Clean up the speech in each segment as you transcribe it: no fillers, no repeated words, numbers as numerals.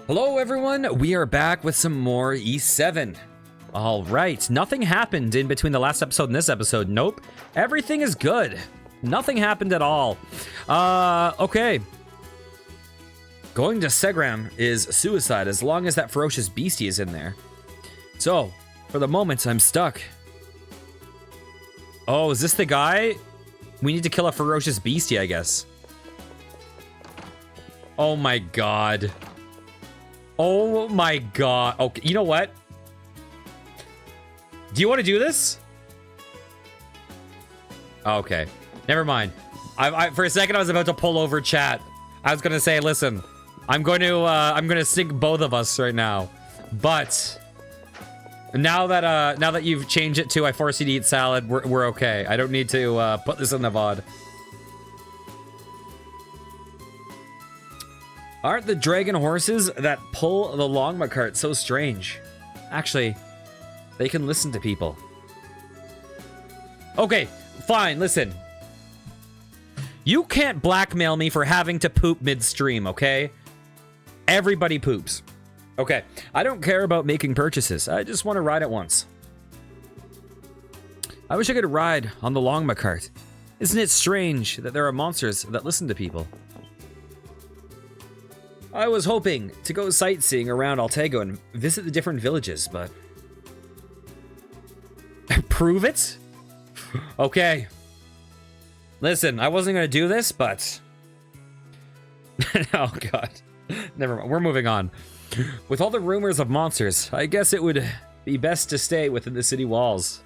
Hello everyone, we are back with some more E7. All right, nothing happened in between the last episode and this episode. Nope, everything is good. Nothing happened at all. Okay. Going to Segram is suicide as long as that ferocious beastie is in there. So, for the moment, I'm stuck. Oh, is this the guy? We need to kill a ferocious beastie, I guess. Oh my god. Oh my god. Okay, you know what? Do you want to do this? Okay, never mind. For a second, I was about to pull over chat. I was gonna say, listen, I'm gonna sink both of us right now. But now that you've changed it to I force you to eat salad, we're okay. I don't need to put this in the VOD. Aren't the dragon horses that pull the longma cart so strange? Actually, they can listen to people. Okay, fine, listen. You can't blackmail me for having to poop midstream, okay? Everybody poops. Okay, I don't care about making purchases. I just want to ride it once. I wish I could ride on the longma cart. Isn't it strange that there are monsters that listen to people? I was hoping to go sightseeing around Altego and visit the different villages, but... Prove it? Okay. Listen, I wasn't going to do this, but... Oh, God. Never mind. We're moving on. With all the rumors of monsters, I guess it would be best to stay within the city walls.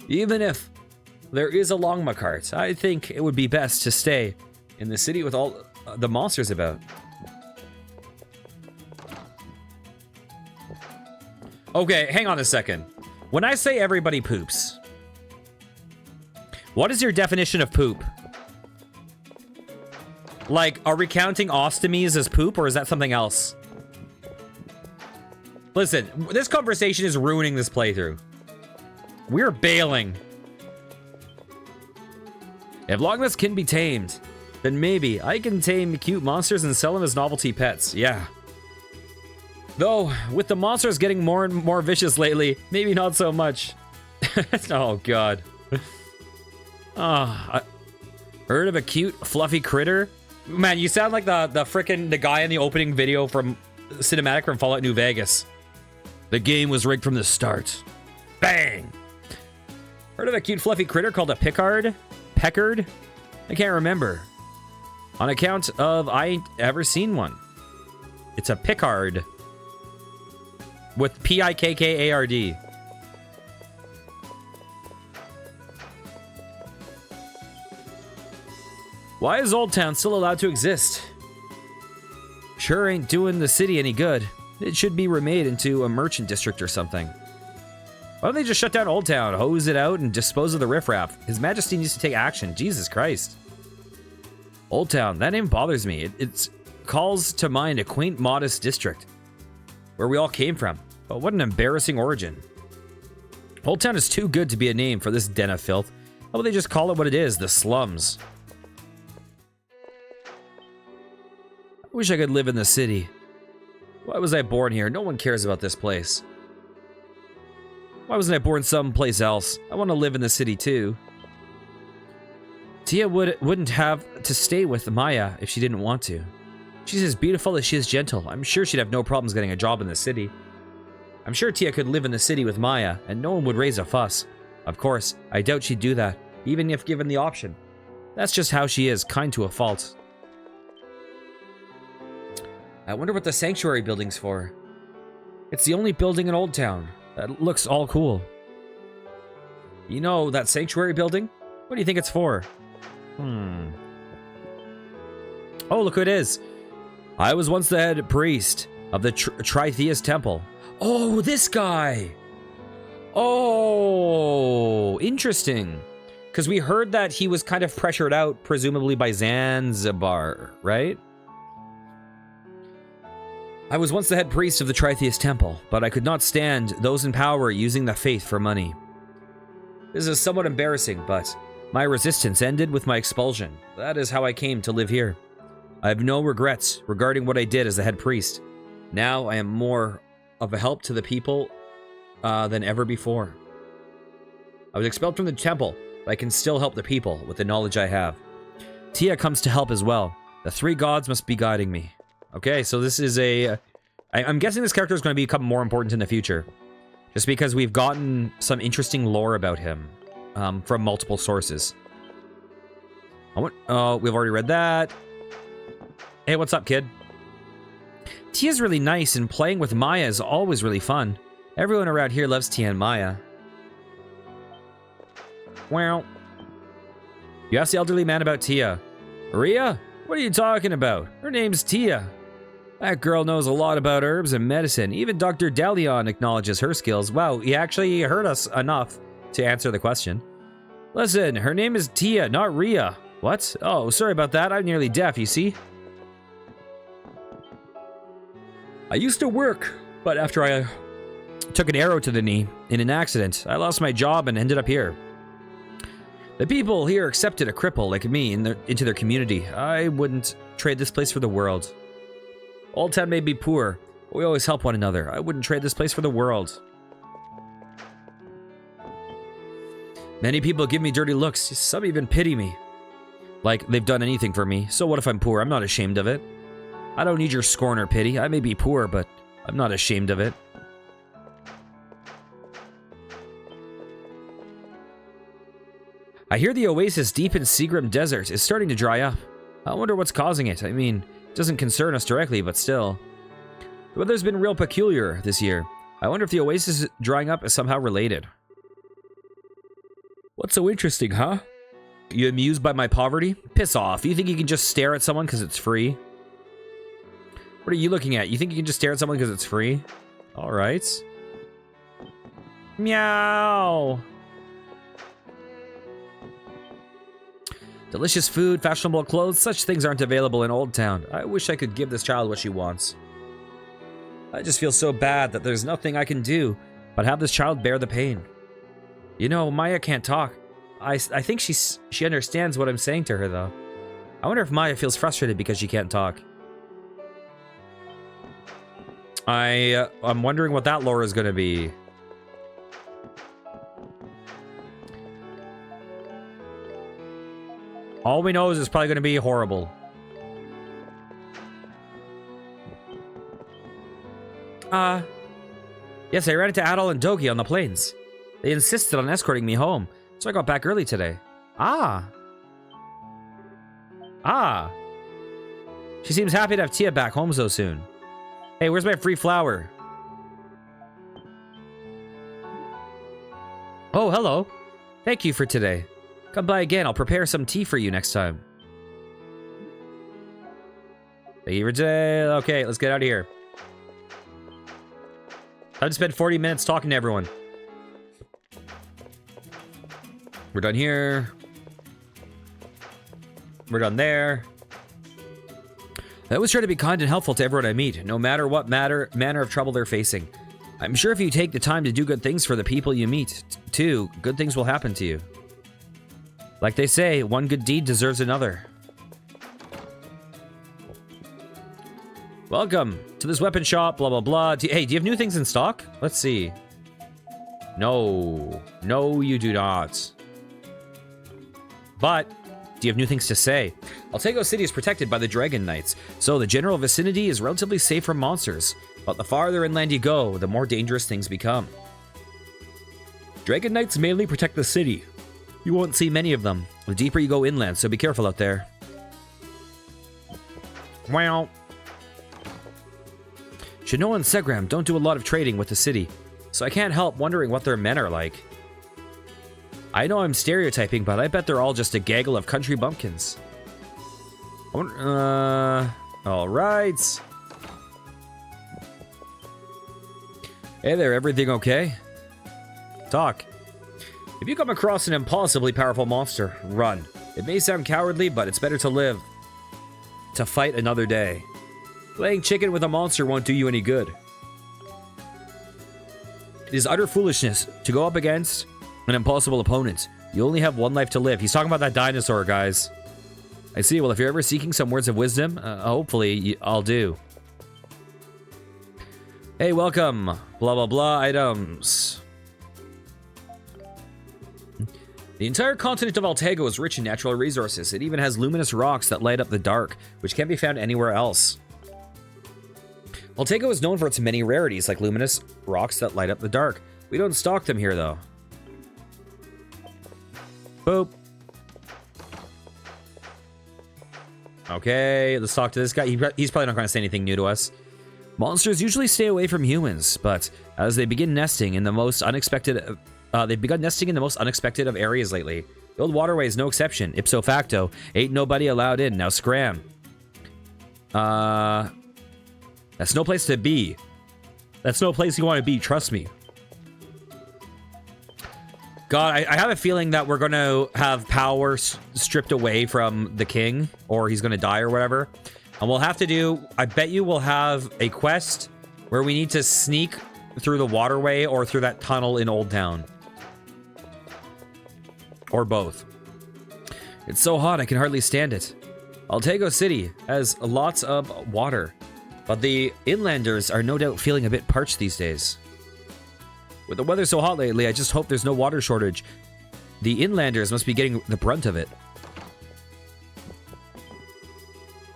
Even if there is a longma cart, I think it would be best to stay in the city with all the monsters about. Okay, hang on a second. When I say everybody poops, what is your definition of poop? Like, are we counting ostomies as poop, or is that something else? Listen, this conversation is ruining this playthrough. We're bailing. If longmas can be tamed, then maybe I can tame cute monsters and sell them as novelty pets. Yeah. Though, with the monsters getting more and more vicious lately, maybe not so much. Oh, God. Heard of a cute, fluffy critter? Man, you sound like the guy in the opening video from cinematic from Fallout New Vegas. The game was rigged from the start. Bang! Heard of a cute, fluffy critter called a Pickard? Peckard? I can't remember. On account of I ain't ever seen one. It's a Pickard. With P-I-K-K-A-R-D. Why is Old Town still allowed to exist? Sure ain't doing the city any good. It should be remade into a merchant district or something. Why don't they just shut down Old Town, hose it out, and dispose of the riffraff? His Majesty needs to take action. Jesus Christ. Old Town, that name bothers me. It calls to mind a quaint, modest district where we all came from. But what an embarrassing origin. Old Town is too good to be a name for this den of filth. How about they just call it what it is, the slums? I wish I could live in the city. Why was I born here? No one cares about this place. Why wasn't I born someplace else? I want to live in the city too. Tia wouldn't have to stay with Maya if she didn't want to. She's as beautiful as she is gentle. I'm sure she'd have no problems getting a job in the city. I'm sure Tia could live in the city with Maya, and no one would raise a fuss. Of course, I doubt she'd do that, even if given the option. That's just how she is, kind to a fault. I wonder what the sanctuary building's for. It's the only building in Old Town that looks all cool. You know, that sanctuary building? What do you think it's for? Oh, look who it is. I was once the head priest of the Tritheus Temple. Oh, this guy. Oh, interesting. Because we heard that he was kind of pressured out, presumably by Zanzibar, right? I was once the head priest of the Tritheus Temple, but I could not stand those in power using the faith for money. This is somewhat embarrassing, but my resistance ended with my expulsion. That is how I came to live here. I have no regrets regarding what I did as the head priest. Now I am more of a help to the people than ever before. I was expelled from the temple, but I can still help the people with the knowledge I have. Tia comes to help as well. The three gods must be guiding me. Okay, so this is a... I'm guessing this character is going to become more important in the future. Just because we've gotten some interesting lore about him from multiple sources. We've already read that. Hey, what's up, kid? Tia's really nice, and playing with Maya is always really fun. Everyone around here loves Tia and Maya. Well, you asked the elderly man about Tia. Maria? What are you talking about? Her name's Tia. That girl knows a lot about herbs and medicine. Even Dr. Delion acknowledges her skills. Wow, he actually heard us enough to answer the question. Listen, her name is Tia, not Ria. What? Oh, sorry about that. I'm nearly deaf, you see? I used to work, but after I took an arrow to the knee in an accident, I lost my job and ended up here. The people here accepted a cripple like me into their community. I wouldn't trade this place for the world. Old Town may be poor, but we always help one another. I wouldn't trade this place for the world. Many people give me dirty looks. Some even pity me. Like they've done anything for me. So what if I'm poor? I'm not ashamed of it. I don't need your scorn or pity. I may be poor, but I'm not ashamed of it. I hear the oasis deep in Seagram Desert is starting to dry up. I wonder what's causing it. I mean, it doesn't concern us directly, but still. The weather's been real peculiar this year. I wonder if the oasis drying up is somehow related. What's so interesting, huh? You amused by my poverty? Piss off. You think you can just stare at someone because it's free? What are you looking at? You think you can just stare at someone because it's free? Alright. Meow. Delicious food, fashionable clothes, such things aren't available in Old Town. I wish I could give this child what she wants. I just feel so bad that there's nothing I can do but have this child bear the pain. You know, Maya can't talk. I think she understands what I'm saying to her, though. I wonder if Maya feels frustrated because she can't talk. I'm wondering what that lore is going to be. All we know is it's probably going to be horrible. Yes, I ran into Adol and Dogi on the plains. They insisted on escorting me home, so I got back early today. She seems happy to have Tia back home so soon. Hey, where's my free flower? Oh, hello. Thank you for today. Come by again. I'll prepare some tea for you next time. Thank you for today. Okay, let's get out of here. Time to spend 40 minutes talking to everyone. We're done here. We're done there. I always try to be kind and helpful to everyone I meet, no matter what manner of trouble they're facing. I'm sure if you take the time to do good things for the people you meet, too, good things will happen to you. Like they say, one good deed deserves another. Welcome to this weapon shop, blah, blah, blah. Hey, do you have new things in stock? Let's see. No. No, you do not. But, do you have new things to say? Altego City is protected by the Dragon Knights, so the general vicinity is relatively safe from monsters. But the farther inland you go, the more dangerous things become. Dragon Knights mainly protect the city. You won't see many of them the deeper you go inland, so be careful out there. Wow. Shino and Segram don't do a lot of trading with the city, so I can't help wondering what their men are like. I know I'm stereotyping, but I bet they're all just a gaggle of country bumpkins. Alright. Hey there, everything okay? Talk. If you come across an impossibly powerful monster, run. It may sound cowardly, but it's better to live to fight another day. Playing chicken with a monster won't do you any good. It is utter foolishness to go up against an impossible opponent. You only have one life to live. He's talking about that dinosaur, guys. I see. Well, if you're ever seeking some words of wisdom, hopefully I'll do. Hey, welcome. Blah, blah, blah items. The entire continent of Altego is rich in natural resources. It even has luminous rocks that light up the dark, which can't be found anywhere else. Altego is known for its many rarities, like luminous rocks that light up the dark. We don't stock them here, though. Boop. Okay, let's talk to this guy. He's probably not going to say anything new to us. Monsters usually stay away from humans, but as they begin nesting in the most unexpected... they've begun nesting in the most unexpected of areas lately. The old waterway is no exception. Ipso facto, ain't nobody allowed in. Now scram. That's no place to be. That's no place you want to be, trust me. God, I have a feeling that we're going to have power stripped away from the king, or he's going to die or whatever. And we'll have to do, I bet you we'll have a quest where we need to sneak through the waterway or through that tunnel in Old Town. Or both. It's so hot, I can hardly stand it. Altego City has lots of water, but the inlanders are no doubt feeling a bit parched these days. With the weather so hot lately, I just hope there's no water shortage. The inlanders must be getting the brunt of it.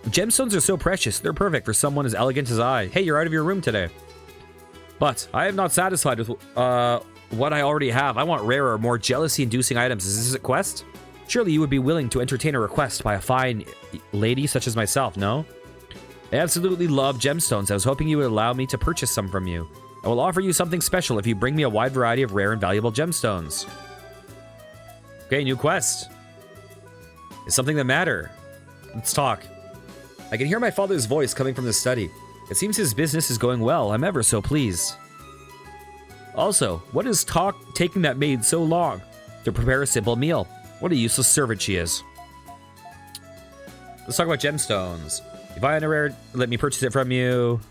Gemstones are so precious. They're perfect for someone as elegant as I. Hey, you're out of your room today. But I am not satisfied with what I already have. I want rarer, more jealousy-inducing items. Is this a quest? Surely you would be willing to entertain a request by a fine lady such as myself, no? I absolutely love gemstones. I was hoping you would allow me to purchase some from you. I will offer you something special if you bring me a wide variety of rare and valuable gemstones. Okay, new quest. Is something the matter? Let's talk. I can hear my father's voice coming from the study. It seems his business is going well. I'm ever so pleased. Also, what is taking that maid so long to prepare a simple meal? What a useless servant she is. Let's talk about gemstones. You find a rare, let me purchase it from you.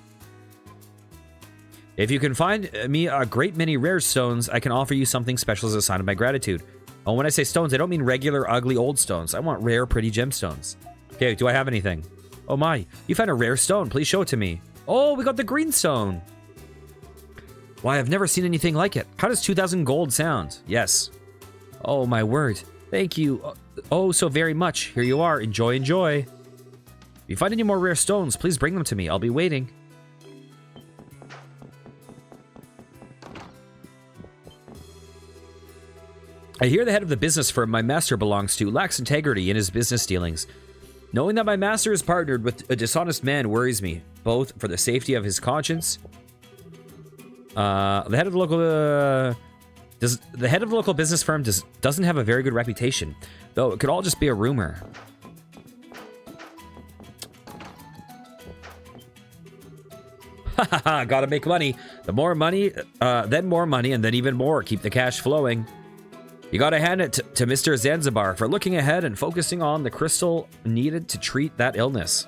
If you can find me a great many rare stones, I can offer you something special as a sign of my gratitude. Oh, when I say stones, I don't mean regular, ugly, old stones. I want rare, pretty gemstones. Okay, do I have anything? Oh my, you found a rare stone. Please show it to me. Oh, we got the green stone. Why, I've never seen anything like it. How does 2,000 gold sound? Yes. Oh, my word. Thank you. Oh, so very much. Here you are. Enjoy, enjoy. If you find any more rare stones, please bring them to me. I'll be waiting. I hear the head of the business firm my master belongs to lacks integrity in his business dealings. Knowing that my master is partnered with a dishonest man worries me, both for the safety of his conscience. The head of the local business firm doesn't have a very good reputation, though it could all just be a rumor. Haha, gotta make money. The more money, then more money, and then even more. Keep the cash flowing. You gotta hand it to Mr. Zanzibar for looking ahead and focusing on the crystal needed to treat that illness.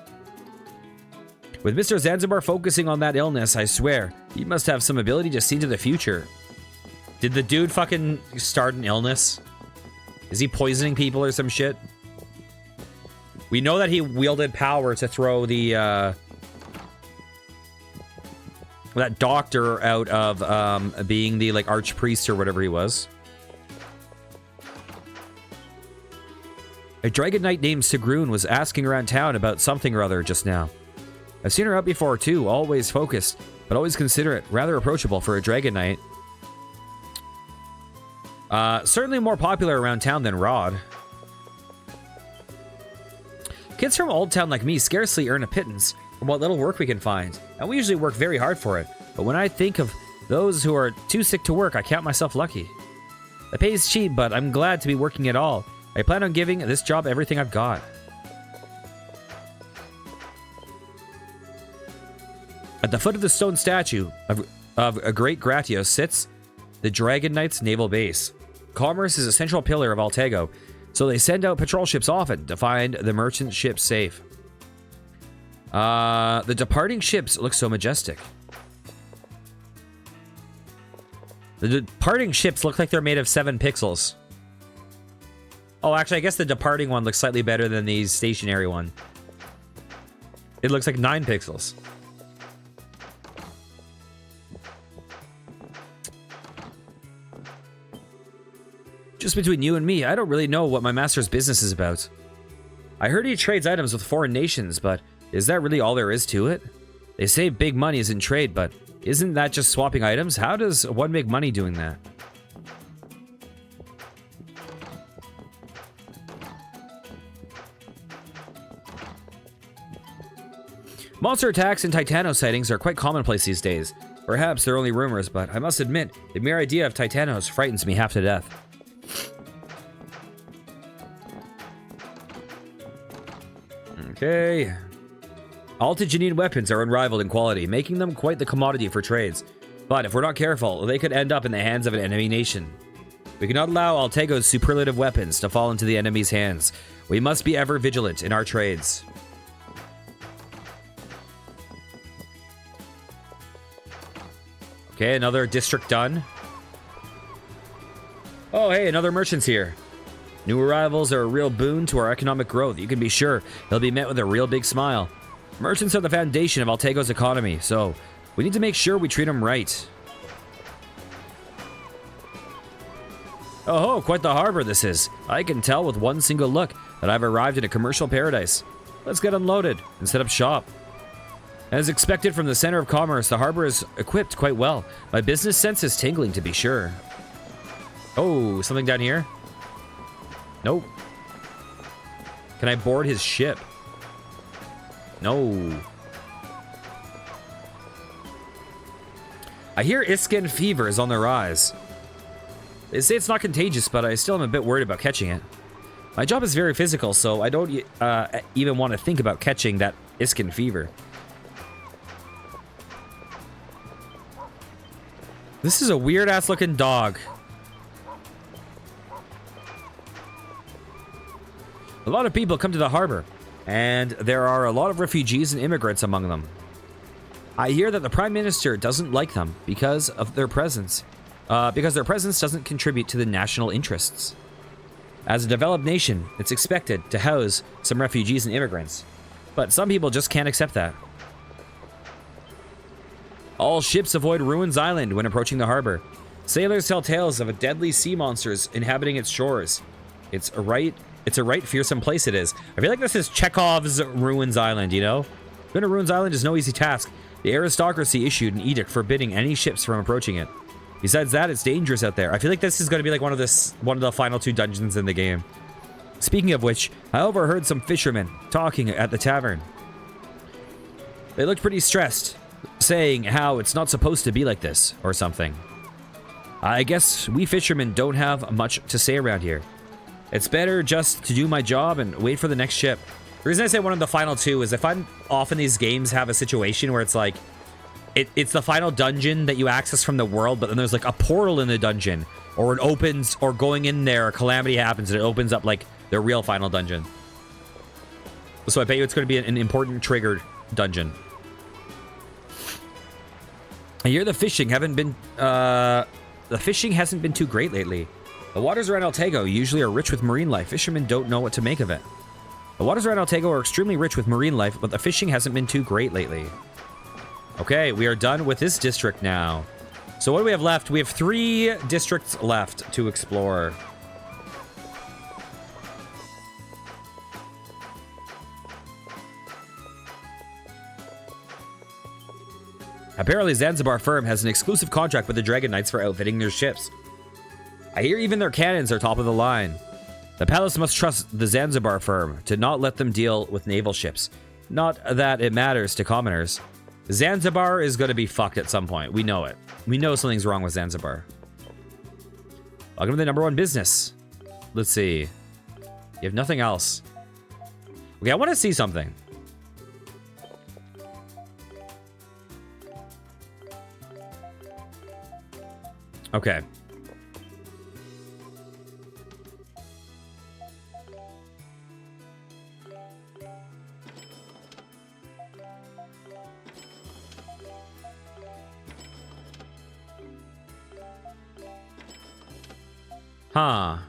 With Mr. Zanzibar focusing on that illness, I swear, he must have some ability to see into the future. Did the dude fucking start an illness? Is he poisoning people or some shit? We know that he wielded power to throw the, that doctor out of, being the, like, archpriest or whatever he was. A dragon knight named Sigrun was asking around town about something or other just now. I've seen her out before too, always focused, but always considerate, rather approachable for a dragon knight. Certainly more popular around town than Rod. Kids from Old Town like me scarcely earn a pittance from what little work we can find, and we usually work very hard for it. But when I think of those who are too sick to work, I count myself lucky. The pay is cheap, but I'm glad to be working at all. I plan on giving this job everything I've got. At the foot of the stone statue of a great Gratios sits the Dragon Knight's naval base. Commerce is a central pillar of Altego, so they send out patrol ships often to find the merchant ships safe. The departing ships look so majestic. The departing ships look like they're made of 7 pixels. Oh, actually, I guess the departing one looks slightly better than the stationary one. It looks like 9 pixels. Just between you and me, I don't really know what my master's business is about. I heard he trades items with foreign nations, but is that really all there is to it? They say big money is in trade, but isn't that just swapping items? How does one make money doing that? Monster attacks and Titano sightings are quite commonplace these days. Perhaps they're only rumors, but I must admit, the mere idea of Titanos frightens me half to death. Okay. Altigenine weapons are unrivaled in quality, making them quite the commodity for trades. But if we're not careful, they could end up in the hands of an enemy nation. We cannot allow Altego's superlative weapons to fall into the enemy's hands. We must be ever vigilant in our trades. Okay, another district done. Oh, hey, another merchant's here. New arrivals are a real boon to our economic growth. You can be sure he'll be met with a real big smile. Merchants are the foundation of Altego's economy, so we need to make sure we treat them right. Oh, quite the harbor this is. I can tell with one single look that I've arrived in a commercial paradise. Let's get unloaded and set up shop. As expected from the center of commerce, the harbor is equipped quite well. My business sense is tingling, to be sure. Oh, something down here? Nope. Can I board his ship? No. I hear Iskin fever is on the rise. They say it's not contagious, but I still am a bit worried about catching it. My job is very physical, so I don't even want to think about catching that Iskin fever. This is a weird-ass looking dog. A lot of people come to the harbor, and there are a lot of refugees and immigrants among them. I hear that the Prime Minister doesn't like them because of their presence. Because their presence doesn't contribute to the national interests. As a developed nation, it's expected to house some refugees and immigrants. But some people just can't accept that. All ships avoid Ruins Island when approaching the harbor. Sailors tell tales of deadly sea monsters inhabiting its shores. It's a right fearsome place it is. I feel like this is Chekhov's Ruins Island, you know? Going to Ruins Island is no easy task. The aristocracy issued an edict forbidding any ships from approaching it. Besides that, it's dangerous out there. I feel like this is going to be like one of the final 2 dungeons in the game. Speaking of which, I overheard some fishermen talking at the tavern. They looked pretty stressed, saying how it's not supposed to be like this, or something. I guess we fishermen don't have much to say around here. It's better just to do my job and wait for the next ship. The reason I say one of the final 2 is if I'm often these games have a situation where it's like, it's the final dungeon that you access from the world, but then there's like a portal in the dungeon, or it opens, or going in there, a calamity happens and it opens up like the real final dungeon. So I bet you it's going to be an important triggered dungeon. I hear the fishing hasn't been too great lately. The waters around Altego usually are rich with marine life. Fishermen don't know what to make of it. The waters around Altego are extremely rich with marine life, but the fishing hasn't been too great lately. Okay, we are done with this district now. So what do we have left? We have 3 districts left to explore. Apparently, Zanzibar firm has an exclusive contract with the Dragon Knights for outfitting their ships. I hear even their cannons are top of the line. The palace must trust the Zanzibar firm to not let them deal with naval ships. Not that it matters to commoners. Zanzibar is going to be fucked at some point. We know it. We know something's wrong with Zanzibar. Welcome to the #1 business. Let's see. You have nothing else. Okay, I want to see something. Okay. Huh.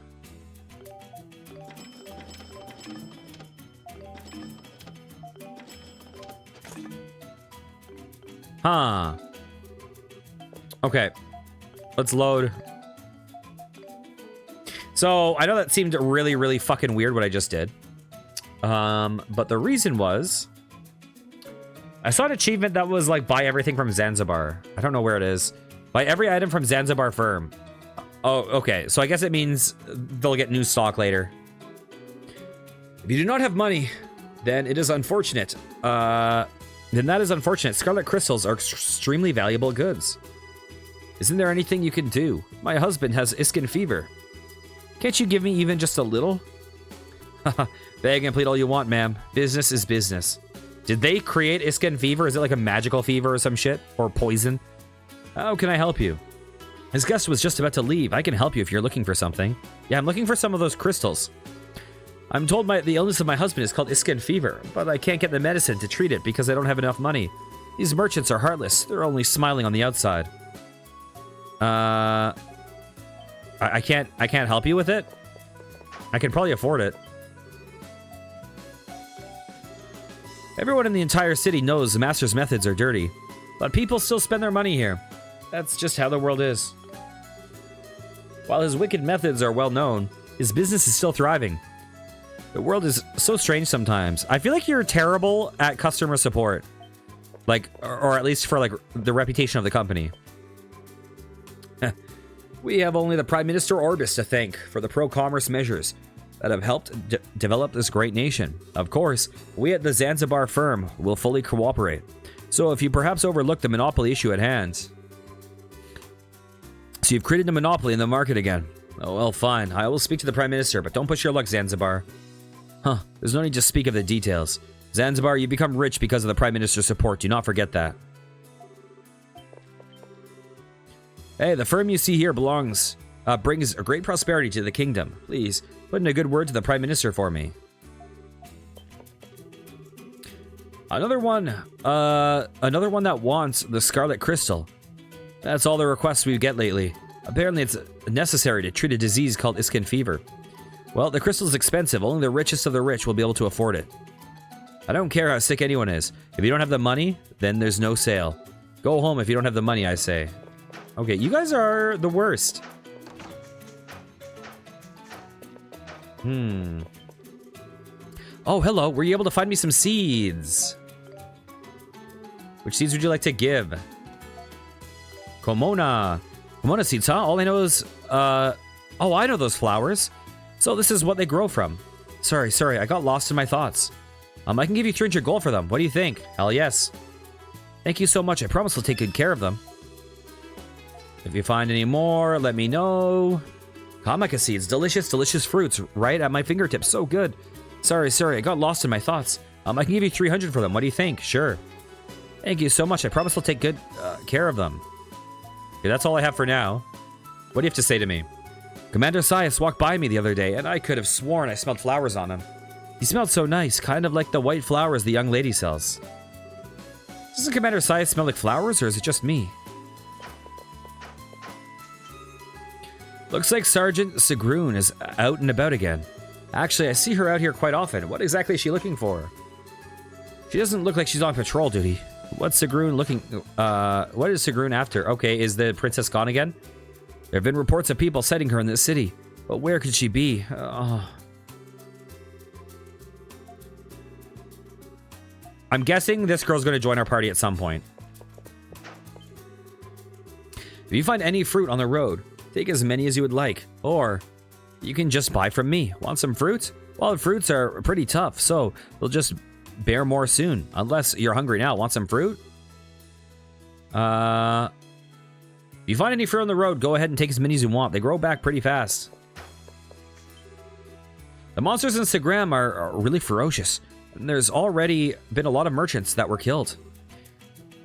Huh. Okay. Let's load. So, I know that seemed really, really fucking weird what I just did. But the reason was... I saw an achievement that was like, buy everything from Zanzibar. I don't know where it is. Buy every item from Zanzibar firm. Oh, okay. So I guess it means they'll get new stock later. If you do not have money, then it is unfortunate. Then that is unfortunate. Scarlet crystals are extremely valuable goods. Isn't there anything you can do? My husband has Iskin fever. Can't you give me even just a little? Beg and plead all you want, ma'am. Business is business. Did they create Iskin fever? Is it like a magical fever or some shit? Or poison? How can I help you? His guest was just about to leave. I can help you if you're looking for something. Yeah, I'm looking for some of those crystals. I'm told the illness of my husband is called Iskin fever, but I can't get the medicine to treat it because I don't have enough money. These merchants are heartless. They're only smiling on the outside. I can't help you with it. I can probably afford it. Everyone in the entire city knows the master's methods are dirty, but people still spend their money here. That's just how the world is. While his wicked methods are well known, his business is still thriving. The world is so strange sometimes. I feel like you're terrible at customer support. Like, or at least for like the reputation of the company. We have only the Prime Minister Orbis to thank for the pro-commerce measures that have helped develop this great nation. Of course, we at the Zanzibar firm will fully cooperate. So if you perhaps overlook the monopoly issue at hand... So you've created a monopoly in the market again. Oh, well, fine. I will speak to the Prime Minister, but don't push your luck, Zanzibar. Huh, there's no need to speak of the details. Zanzibar, you become rich because of the Prime Minister's support. Do not forget that. Hey, the firm you see here brings a great prosperity to the kingdom. Please, put in a good word to the Prime Minister for me. Another one that wants the Scarlet Crystal. That's all the requests we get lately. Apparently it's necessary to treat a disease called Iskin fever. Well, the crystal is expensive. Only the richest of the rich will be able to afford it. I don't care how sick anyone is. If you don't have the money, then there's no sale. Go home if you don't have the money, I say. Okay, you guys are the worst. Oh, hello. Were you able to find me some seeds? Which seeds would you like to give? Komona seeds, huh? All I know is, oh, I know those flowers. So this is what they grow from. Sorry, I got lost in my thoughts. I can give you 300 gold for them. What do you think? Hell yes. Thank you so much. I promise I'll take good care of them. If you find any more, let me know. Kamaka seeds, delicious fruits right at my fingertips. So good. Sorry, I got lost in my thoughts. I can give you 300 for them. What do you think? Sure. Thank you so much. I promise I'll take good care of them. Okay, that's all I have for now. What do you have to say to me? Commander Sias walked by me the other day, and I could have sworn I smelled flowers on him. He smelled so nice, kind of like the white flowers the young lady sells. Doesn't Commander Sias smell like flowers, or is it just me? Looks like Sergeant Sigrun is out and about again. Actually, I see her out here quite often. What exactly is she looking for? She doesn't look like she's on patrol duty. What's Sigrun looking... what is Sigrun after? Okay, is the princess gone again? There have been reports of people sighting her in this city. But where could she be? I'm guessing this girl's going to join our party at some point. If you find any fruit on the road, take as many as you would like. Or you can just buy from me. Want some fruits? Well, the fruits are pretty tough, so they'll just bear more soon. Unless you're hungry now. Want some fruit? If you find any fruit on the road, go ahead and take as many as you want. They grow back pretty fast. The monsters in Sigram are really ferocious. And there's already been a lot of merchants that were killed.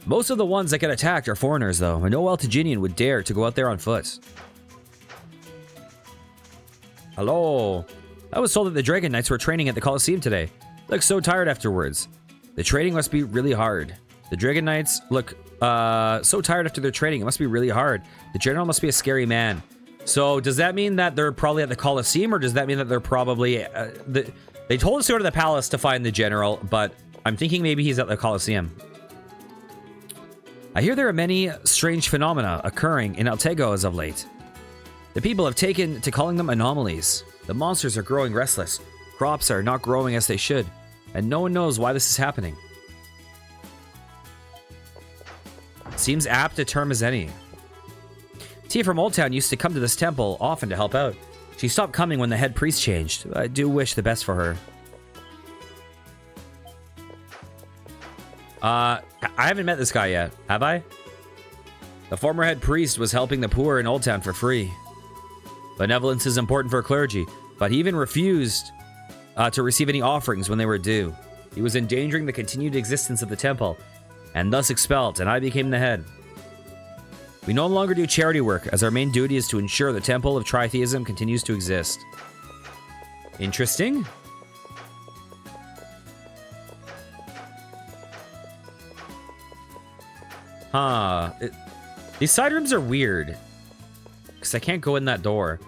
Most of the ones that get attacked are foreigners, though. And no Altaginian would dare to go out there on foot. Hello. I was told that the Dragon Knights were training at the Colosseum today. Look so tired afterwards. The training must be really hard. The Dragon Knights look so tired after their training. It must be really hard. The general must be a scary man. So does that mean that they're probably at the Colosseum, or does that mean that they're probably... They told us to go to the palace to find the general, but I'm thinking maybe he's at the Colosseum. I hear there are many strange phenomena occurring in Altego as of late. The people have taken to calling them anomalies. The monsters are growing restless. Crops are not growing as they should. And no one knows why this is happening. Seems apt a term as any. Tia from Old Town used to come to this temple often to help out. She stopped coming when the head priest changed. I do wish the best for her. I haven't met this guy yet, have I? The former head priest was helping the poor in Old Town for free. Benevolence is important for clergy, but he even refused to receive any offerings when they were due. He was endangering the continued existence of the temple, and thus expelled, and I became the head. We no longer do charity work, as our main duty is to ensure the Temple of Tritheism continues to exist. Interesting. These side rooms are weird, because I can't go in that door.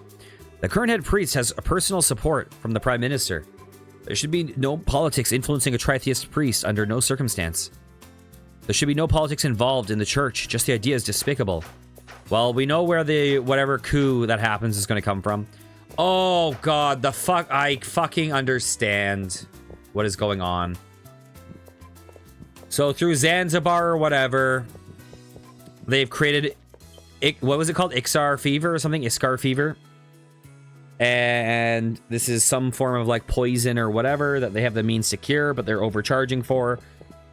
The current head priest has a personal support from the Prime Minister. There should be no politics influencing a tritheist priest under no circumstance. There should be no politics involved in the church, just the idea is despicable. Well, we know where the whatever coup that happens is going to come from. Oh god, the fuck, I fucking understand what is going on. So through Zanzibar or whatever, they've created, what was it called? Ixar fever or something? Iskar fever. And this is some form of like poison or whatever that they have the means to cure, but they're overcharging for.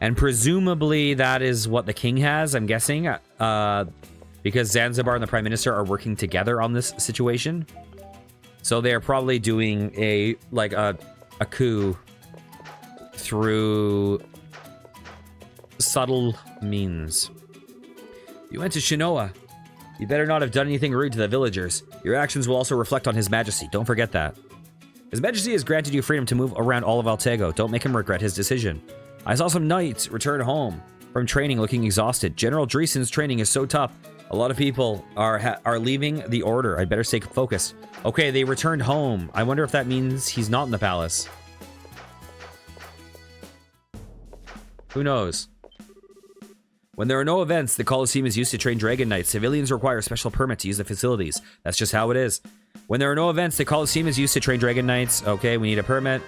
And presumably that is what the king has, I'm guessing, because Zanzibar and the Prime Minister are working together on this situation. So they're probably doing a coup through subtle means. You went to Shinoa. You better not have done anything rude to the villagers. Your actions will also reflect on His Majesty. Don't forget that. His Majesty has granted you freedom to move around all of Altego. Don't make him regret his decision. I saw some knights return home from training looking exhausted. General Dreesen's training is so tough. A lot of people are leaving the order. I'd better stay focused. Okay, they returned home. I wonder if that means he's not in the palace. Who knows? When there are no events, the Colosseum is used to train Dragon Knights. Civilians require a special permit to use the facilities. That's just how it is. When there are no events, the Colosseum is used to train Dragon Knights. Okay, we need a permit.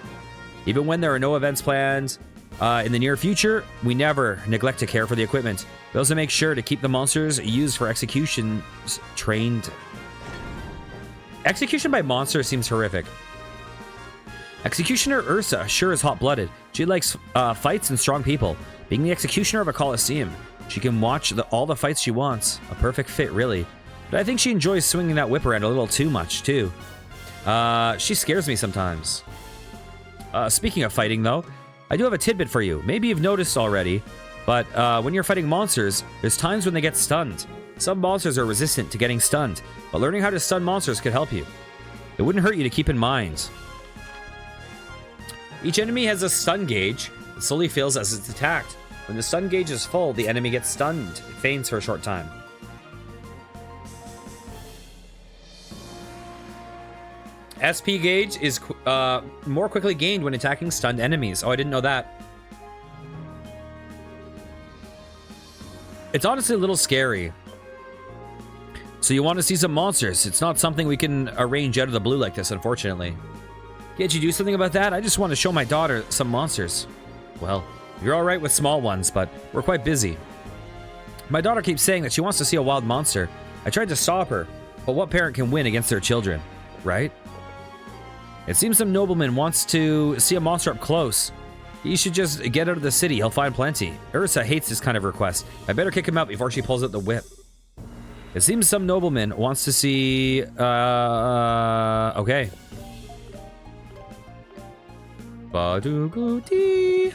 Even when there are no events planned in the near future, we never neglect to care for the equipment. We also make sure to keep the monsters used for executions trained. Execution by monsters seems horrific. Executioner Ursa sure is hot-blooded. She likes fights and strong people. Being the executioner of a Colosseum, she can watch all the fights she wants. A perfect fit, really. But I think she enjoys swinging that whip around a little too much, too. She scares me sometimes. Speaking of fighting, though, I do have a tidbit for you. Maybe you've noticed already, but when you're fighting monsters, there's times when they get stunned. Some monsters are resistant to getting stunned, but learning how to stun monsters could help you. It wouldn't hurt you to keep in mind. Each enemy has a stun gauge. It slowly fills as it's attacked. When the stun gauge is full, the enemy gets stunned. It faints for a short time. SP gauge is more quickly gained when attacking stunned enemies. Oh, I didn't know that. It's honestly a little scary. So you want to see some monsters. It's not something we can arrange out of the blue like this, unfortunately. Can't you do something about that? I just want to show my daughter some monsters. Well, you're alright with small ones, but we're quite busy. My daughter keeps saying that she wants to see a wild monster. I tried to stop her, but what parent can win against their children, right? It seems some nobleman wants to see a monster up close. He should just get out of the city. He'll find plenty. Ursa hates this kind of request. I better kick him out before she pulls out the whip. It seems some nobleman wants to see... okay. Ba-do-go-dee.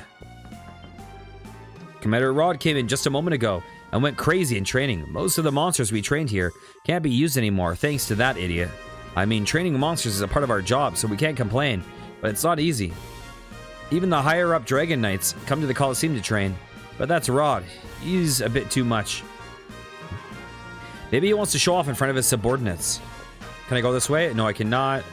Commander Rod came in just a moment ago and went crazy in training. Most of the monsters we trained here can't be used anymore thanks to that idiot. I mean, training monsters is a part of our job, so we can't complain, but it's not easy. Even the higher-up Dragon Knights come to the Colosseum to train, but that's Rod. He's a bit too much. Maybe he wants to show off in front of his subordinates. Can I go this way? No, I cannot.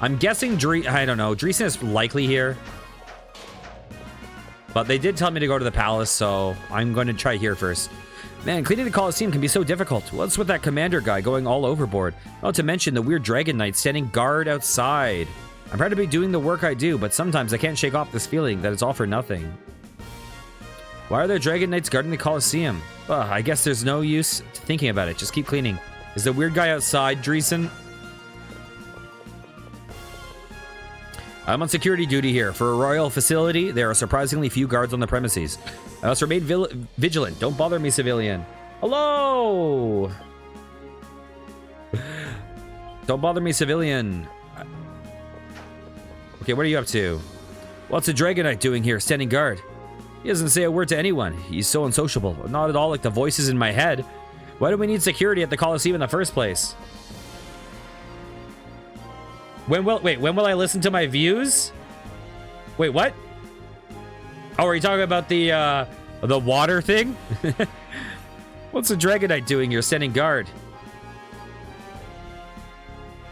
I'm guessing I don't know. Dreesen is likely here. But they did tell me to go to the palace, so I'm going to try here first. Man, cleaning the Colosseum can be so difficult. What's with that commander guy going all overboard? Not to mention the weird dragon knight standing guard outside. I'm proud to be doing the work I do, but sometimes I can't shake off this feeling that it's all for nothing. Why are there dragon knights guarding the Colosseum? I guess there's no use thinking about it. Just keep cleaning. Is the weird guy outside, Dreesen? I'm on security duty here. For a royal facility, there are surprisingly few guards on the premises. I must remain vigilant. Don't bother me, civilian. Hello! Don't bother me, civilian. Okay, what are you up to? What's a dragon knight doing here, standing guard? He doesn't say a word to anyone. He's so unsociable. Not at all like the voices in my head. Why do we need security at the Colosseum in the first place? When will I listen to my views? Wait, what? Oh, are you talking about the water thing? What's the dragon knight doing here, standing guard?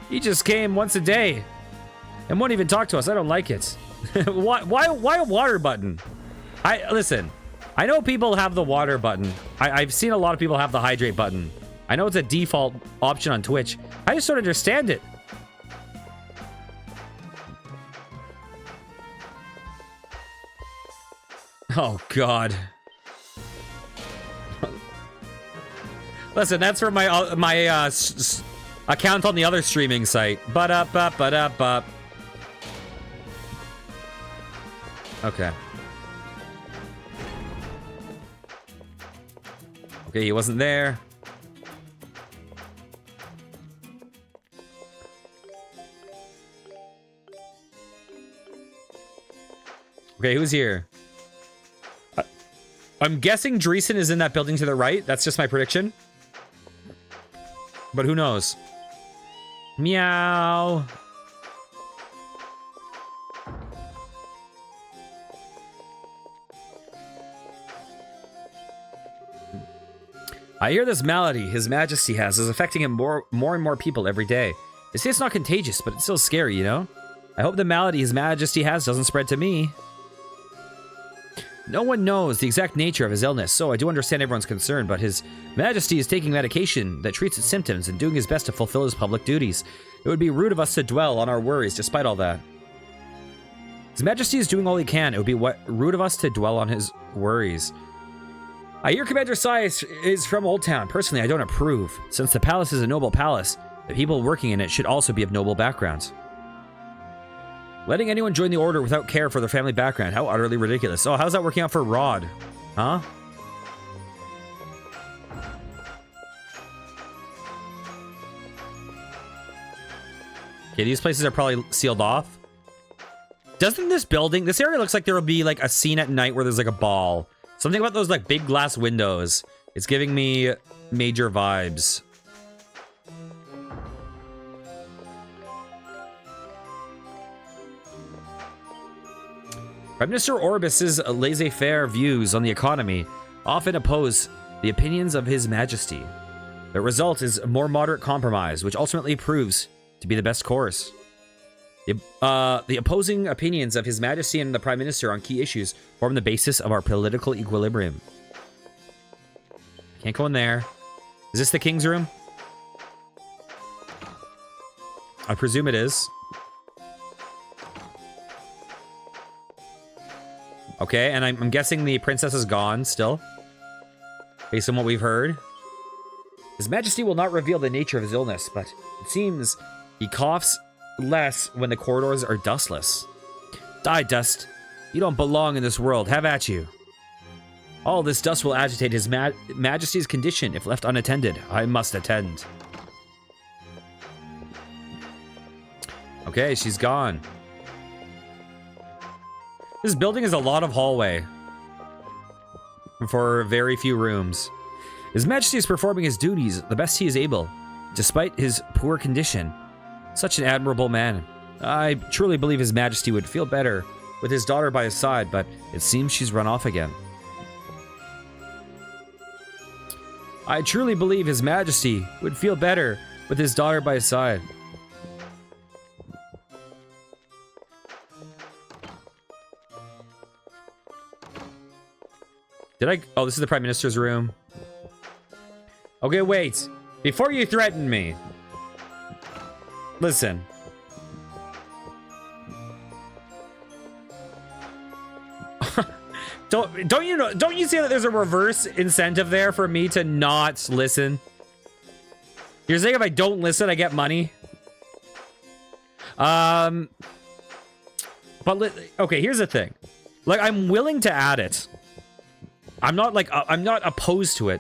He just came once a day and won't even talk to us. I don't like it. Why a water button? Listen, I know people have the water button. I've seen a lot of people have the hydrate button. I know it's a default option on Twitch. I just don't understand it. Oh, God. Listen, that's for my account on the other streaming site. Ba-da-ba-ba-da-ba. Okay. Okay, he wasn't there. Okay, who's here? I'm guessing Dreesen is in that building to the right. That's just my prediction. But who knows? Meow. I hear this malady His Majesty has is affecting him more and more people every day. They say it's not contagious, but it's still scary, you know? I hope the malady His Majesty has doesn't spread to me. No one knows the exact nature of his illness, so I do understand everyone's concern, but His Majesty is taking medication that treats its symptoms and doing his best to fulfill his public duties. It would be rude of us to dwell on our worries despite all that. His Majesty is doing all he can. It would be rude of us to dwell on his worries. I hear Commander Sai is from Old Town. Personally, I don't approve. Since the palace is a noble palace, the people working in it should also be of noble backgrounds. Letting anyone join the order without care for their family background. How utterly ridiculous. Oh, how's that working out for Rod? Huh? Okay, these places are probably sealed off. Doesn't this area looks like there will be like a scene at night where there's like a ball. Something about those like big glass windows. It's giving me major vibes. Prime Minister Orbis's laissez-faire views on the economy often oppose the opinions of His Majesty. The result is a more moderate compromise, which ultimately proves to be the best course. The opposing opinions of His Majesty and the Prime Minister on key issues form the basis of our political equilibrium. Can't go in there. Is this the King's room? I presume it is. Okay, and I'm guessing the princess is gone still, based on what we've heard. His Majesty will not reveal the nature of his illness, but it seems he coughs less when the corridors are dustless. Die, dust. You don't belong in this world. Have at you. All this dust will agitate His Majesty's condition if left unattended. I must attend. Okay, she's gone. This building is a lot of hallway for very few rooms. His Majesty is performing his duties the best he is able, despite his poor condition. Such an admirable man. I truly believe His Majesty would feel better with his daughter by his side, but it seems she's run off again. I truly believe His Majesty would feel better with his daughter by his side. Did I? Oh, this is the Prime Minister's room. Okay, wait. Before you threaten me. Listen. Don't you see that there's a reverse incentive there for me to not listen? You're saying if I don't listen, I get money? But okay, here's the thing. Like, I'm willing to add it. I'm not opposed to it,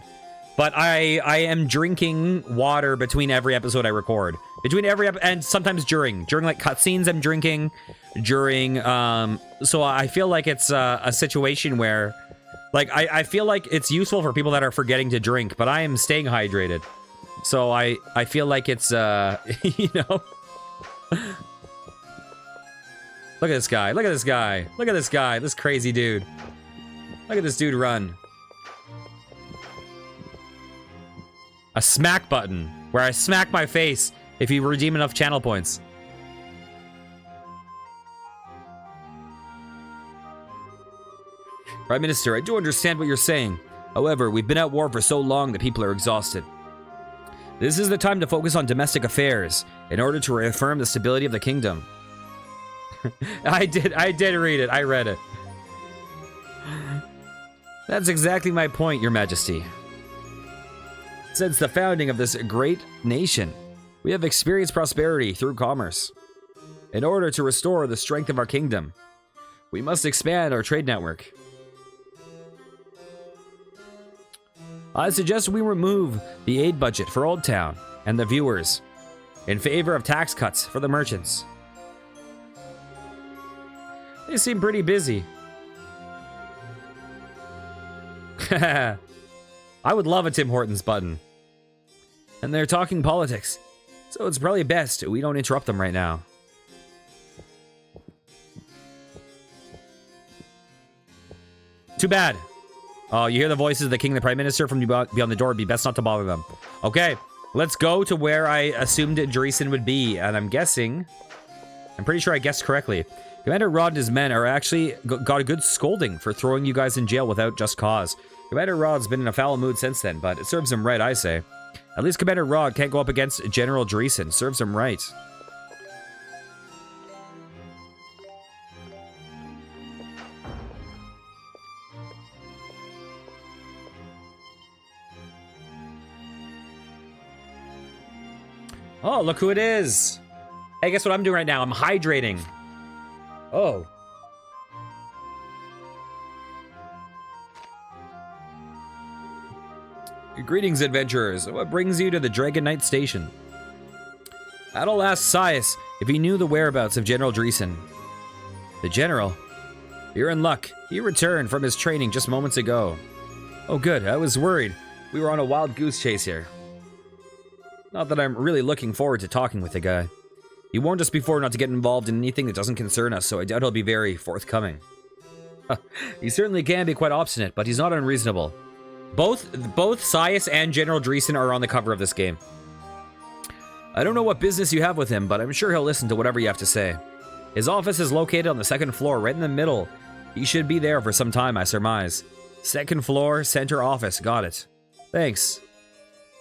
but I am drinking water between every episode I record. Between every and sometimes during like cutscenes, I'm drinking. During so I feel like it's a situation where, like, I feel like it's useful for people that are forgetting to drink, but I am staying hydrated. So I feel like it's you know. Look at this guy. Look at this guy. Look at this guy. This crazy dude. Look at this dude run. A smack button where I smack my face if you redeem enough channel points. Prime Minister, I do understand what you're saying. However, we've been at war for so long that people are exhausted. This is the time to focus on domestic affairs in order to reaffirm the stability of the kingdom. I did read it. I read it. That's exactly my point, Your Majesty. Since the founding of this great nation, we have experienced prosperity through commerce. In order to restore the strength of our kingdom, we must expand our trade network. I suggest we remove the aid budget for Old Town and the viewers in favor of tax cuts for the merchants. They seem pretty busy. I would love a Tim Hortons button. And they're talking politics, so it's probably best we don't interrupt them right now. Too bad. Oh, you hear the voices of the king and the prime minister from beyond the door. It'd be best not to bother them. Okay, let's go to where I assumed Dreesen would be. And I'm pretty sure I guessed correctly. Commander Rod and his men are actually got a good scolding for throwing you guys in jail without just cause. Commander Rod's been in a foul mood since then, but it serves him right, I say. At least Commander Rod can't go up against General Dreesen. Serves him right. Oh, look who it is. Hey, guess what I'm doing right now? I'm hydrating. Oh. Greetings, adventurers. What brings you to the Dragon Knight Station? I'll ask Sias if he knew the whereabouts of General Dreesen. The General? You're in luck. He returned from his training just moments ago. Oh, good. I was worried. We were on a wild goose chase here. Not that I'm really looking forward to talking with the guy. He warned us before not to get involved in anything that doesn't concern us, so I doubt he'll be very forthcoming. He certainly can be quite obstinate, but he's not unreasonable. Both Sias and General Dreesen are on the cover of this game. I don't know what business you have with him, but I'm sure he'll listen to whatever you have to say. His office is located on the second floor, right in the middle. He should be there for some time, I surmise. Second floor, center office, got it. Thanks.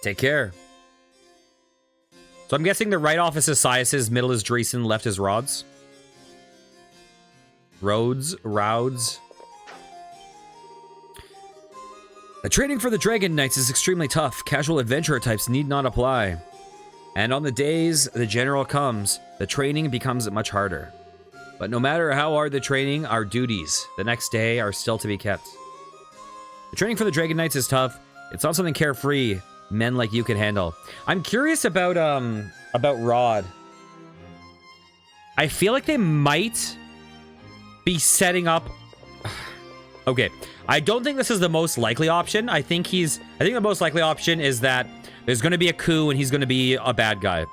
Take care. So I'm guessing the right office is Sias's, middle is Dreesen, left is Rod's. Roads. The training for the Dragon Knights is extremely tough. Casual adventurer types need not apply. And on the days the general comes, the training becomes much harder. But no matter how hard the training, our duties the next day are still to be kept. The training for the Dragon Knights is tough. It's not something carefree men like you can handle. I'm curious about Rod. I feel like they might be setting up. Okay, I don't think this is the most likely option. I think the most likely option is that there's going to be a coup and he's going to be a bad guy.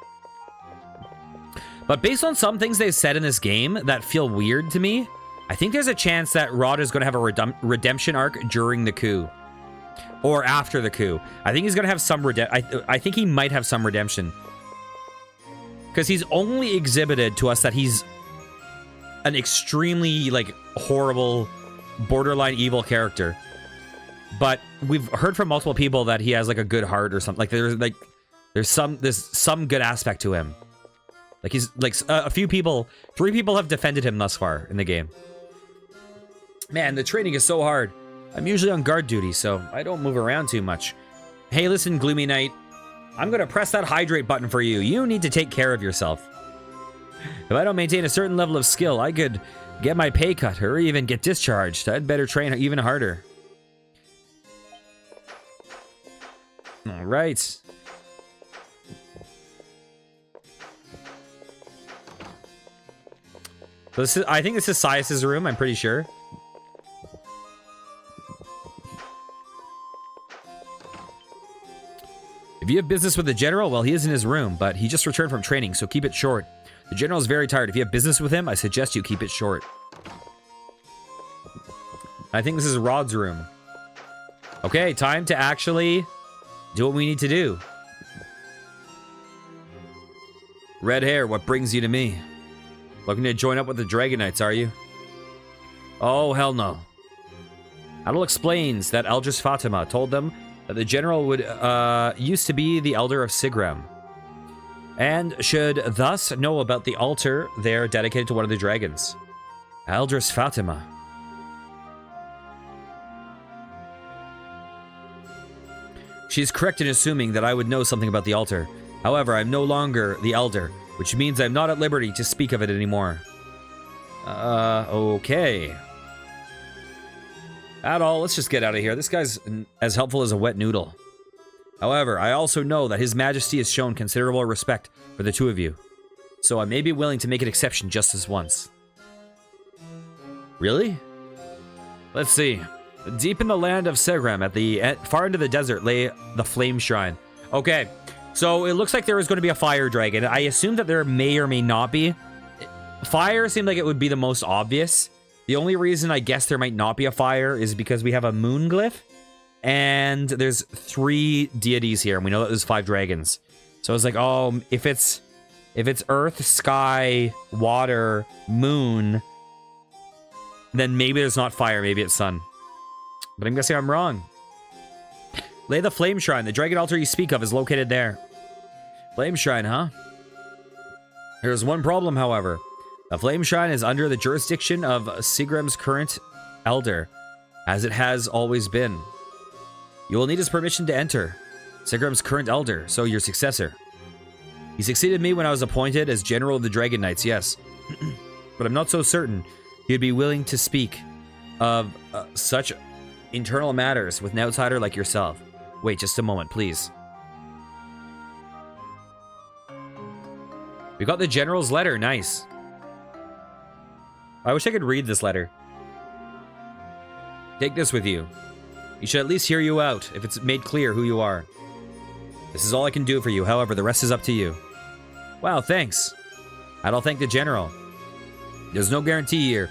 But based on some things they've said in this game that feel weird to me, I think there's a chance that Rod is going to have a redemption arc during the coup. Or after the coup. I think he's going to have some I think he might have some redemption. Because he's only exhibited to us that he's an extremely, like, horrible, borderline evil character. but we've heard from multiple people that he has like a good heart or something. Like there's some good aspect to him. Like he's like a few people, 3 people have defended him thus far in the game. Man, the training is so hard. I'm usually on guard duty, so I don't move around too much. Hey, listen, Gloomy Knight. I'm gonna press that hydrate button for you. You need to take care of yourself. If I don't maintain a certain level of skill, I could get my pay cut or even get discharged. I'd better train even harder. All right. So I think this is Sias's room, I'm pretty sure. If you have business with the general, well, he is in his room, but he just returned from training, so keep it short. The general is very tired. If you have business with him, I suggest you keep it short. I think this is Rod's room. Okay, time to actually do what we need to do. Red hair, what brings you to me? Looking to join up with the Dragon Knights, are you? Oh, hell no. Adol explains that Eldris Fatima told them that the general would used to be the elder of Sigram, and should thus know about the altar there dedicated to one of the dragons. Eldris Fatima. She's correct in assuming that I would know something about the altar. However, I'm no longer the elder, which means I'm not at liberty to speak of it anymore. Okay. Adol, let's just get out of here. This guy's as helpful as a wet noodle. However, I also know that His Majesty has shown considerable respect for the 2 of you, so I may be willing to make an exception just this once. Really? Let's see. Deep in the land of Segram, at the far into the desert, lay the Flame Shrine. Okay, so it looks like there is going to be a fire dragon. I assume that there may or may not be. Fire seemed like it would be the most obvious. The only reason I guess there might not be a fire is because we have a moon glyph, and there's 3 deities here, and we know that there's 5 dragons. So I was like, oh, if it's earth, sky, water, moon, then maybe there's not fire, maybe it's sun. But I'm guessing I'm wrong. Lay the Flame Shrine. The dragon altar you speak of is located there. Flame Shrine, huh? There's one problem, however. The Flame Shrine is under the jurisdiction of Sigram's current elder, as it has always been. You will need his permission to enter. Sigram's current elder, so your successor. He succeeded me when I was appointed as General of the Dragon Knights, yes. But I'm not so certain he'd be willing to speak of such internal matters with an outsider like yourself. Wait just a moment, please. We got the General's letter, nice. I wish I could read this letter. Take this with you. He should at least hear you out, if it's made clear who you are. This is all I can do for you, however, the rest is up to you. Wow, thanks. I'll thank the General. There's no guarantee here,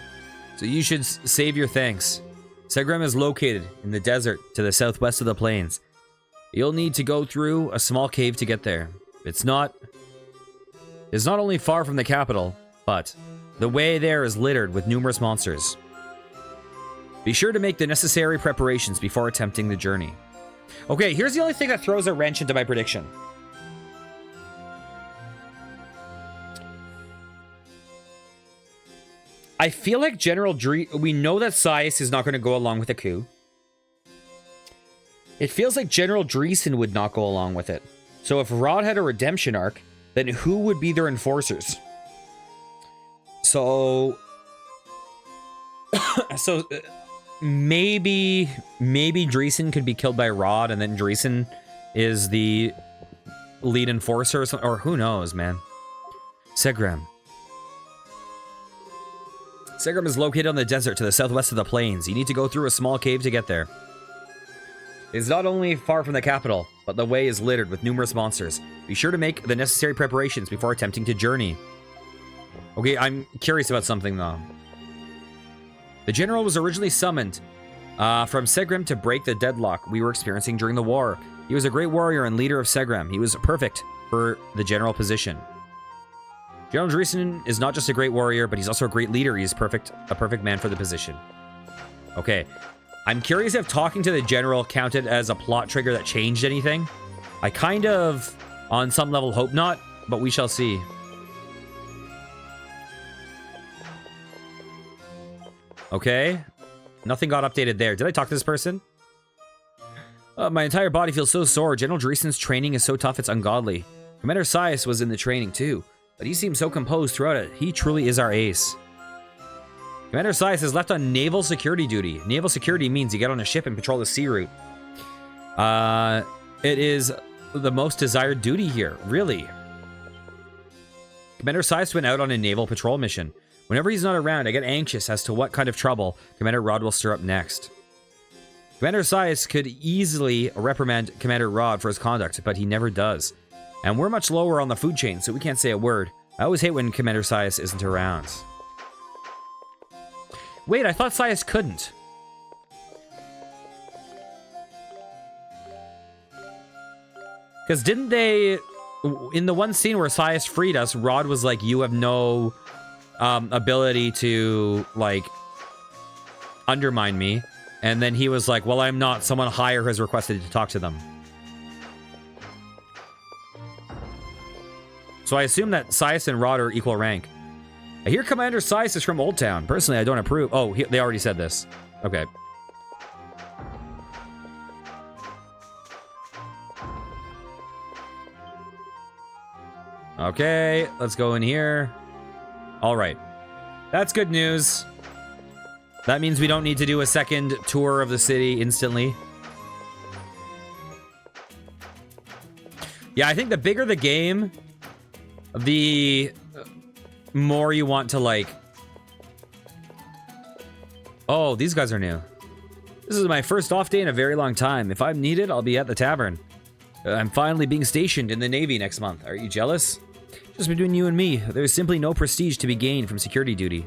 so you should save your thanks. Segram is located in the desert to the southwest of the plains. You'll need to go through a small cave to get there. It's not only far from the capital, but the way there is littered with numerous monsters. Be sure to make the necessary preparations before attempting the journey. Okay, here's the only thing that throws a wrench into my prediction. I feel like we know that Sias is not going to go along with the coup. It feels like General Dreesen would not go along with it. So if Rod had a redemption arc, then who would be their enforcers? So maybe Dreesen could be killed by Rod, and then Dreesen is the lead enforcer or something, or who knows, man. Segram. Segram is located on the desert to the southwest of the plains. You need to go through a small cave to get there. It's not only far from the capital, but the way is littered with numerous monsters. Be sure to make the necessary preparations before attempting to journey. Okay, I'm curious about something, though. The general was originally summoned from Segram to break the deadlock we were experiencing during the war. He was a great warrior and leader of Segram. He was perfect for the general position. General Dreesen is not just a great warrior, but he's also a great leader. He's a perfect man for the position. Okay. I'm curious if talking to the general counted as a plot trigger that changed anything. I kind of, on some level, hope not, but we shall see. Okay. Nothing got updated there. Did I talk to this person? My entire body feels so sore. General Dreesen's training is so tough it's ungodly. Commander Sias was in the training too, but he seems so composed throughout it. He truly is our ace. Commander Sias is left on naval security duty. Naval security means you get on a ship and patrol the sea route. It is the most desired duty here, really. Commander Sias went out on a naval patrol mission. Whenever he's not around, I get anxious as to what kind of trouble Commander Rod will stir up next. Commander Sias could easily reprimand Commander Rod for his conduct, but he never does. And we're much lower on the food chain, so we can't say a word. I always hate when Commander Sias isn't around. Wait, I thought Sias couldn't. Because didn't they... In the one scene where Sias freed us, Rod was like, you have no ability to, like, undermine me. And then he was like, well, I'm not. Someone higher has requested to talk to them. So I assume that Sias and Rod are equal rank. I hear Commander Sias is from Old Town. Personally, I don't approve. Oh, they already said this. Okay. Okay, let's go in here. All right. That's good news. That means we don't need to do a second tour of the city instantly. Yeah, I think the bigger the game, the more you want to, like... Oh, these guys are new. This is my first off day in a very long time. If I'm needed, I'll be at the tavern. I'm finally being stationed in the Navy next month. Are you jealous? Just between you and me, there's simply no prestige to be gained from security duty.